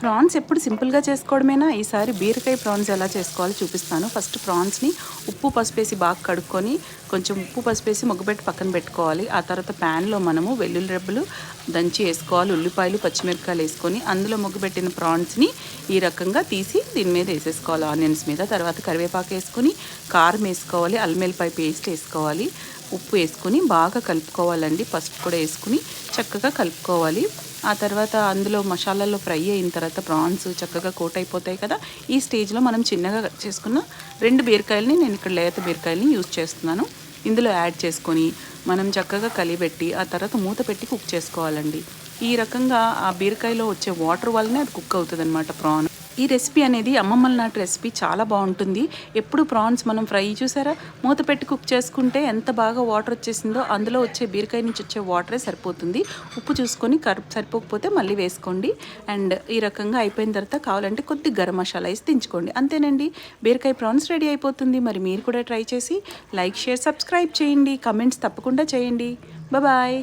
Prawns ఎప్పుడు సింపుల్గా చేసుకోవడమేనా, ఈసారి బీరకాయ ప్రాన్స్ ఎలా చేసుకోవాలో చూపిస్తాను. ఫస్ట్ ప్రాన్స్ని ఉప్పు పసుపు వేసి బాగా కడుక్కొని కొంచెం ఉప్పు పసుపు వేసి మొగ్గబెట్టి పక్కన పెట్టుకోవాలి. ఆ తర్వాత ప్యాన్లో మనము వెల్లుల్లి రెబ్బలు దంచి వేసుకోవాలి, ఉల్లిపాయలు పచ్చిమిరపకాయలు వేసుకొని అందులో మొగ్గబెట్టిన ప్రాన్స్ని ఈ రకంగా తీసి దీని మీద వేసేసుకోవాలి, ఆనియన్స్ మీద. తర్వాత కరివేపాకు వేసుకొని కారం వేసుకోవాలి, అల్లం వెల్లిపాయ పేస్ట్ వేసుకోవాలి, ఉప్పు వేసుకొని బాగా కలుపుకోవాలండి. పసుపు కూడా వేసుకుని చక్కగా కలుపుకోవాలి. ఆ తర్వాత అందులో మసాలాల్లో ఫ్రై అయిన తర్వాత ప్రాన్స్ చక్కగా కోట్ అయిపోతాయి కదా. ఈ స్టేజ్లో మనం చిన్నగా చేసుకున్న 2 బీరకాయలని, నేను ఇక్కడ లేత బీరకాయలని యూజ్ చేస్తున్నాను, ఇందులో యాడ్ చేసుకొని మనం చక్కగా కలిపెట్టి ఆ తర్వాత మూత పెట్టి కుక్ చేసుకోవాలండి. ఈ రకంగా ఆ బీరకాయలో వచ్చే వాటర్ వల్లనే అది కుక్ అవుతుంది అనమాట ప్రాన్. ఈ రెసిపీ అనేది అమ్మమ్మల నాటి రెసిపీ, చాలా బాగుంటుంది. ఎప్పుడు ప్రాన్స్ మనం ఫ్రై చూసారా, మూత పెట్టి కుక్ చేసుకుంటే ఎంత బాగా వాటర్ వచ్చేసిందో, అందులో వచ్చే బీరకాయ నుంచి వచ్చే వాటరే సరిపోతుంది. ఉప్పు చూసుకొని సరిపోకపోతే మళ్ళీ వేసుకోండి. అండ్ ఈ రకంగా అయిపోయిన తర్వాత కావాలంటే కొద్ది గరం మసాలా వేసి దించుకోండి. అంతేనండి, బీరకాయ ప్రాన్స్ రెడీ అయిపోతుంది. మరి మీరు కూడా ట్రై చేసి లైక్, షేర్, సబ్స్క్రైబ్ చేయండి, కమెంట్స్ తప్పకుండా చేయండి. బాయ్.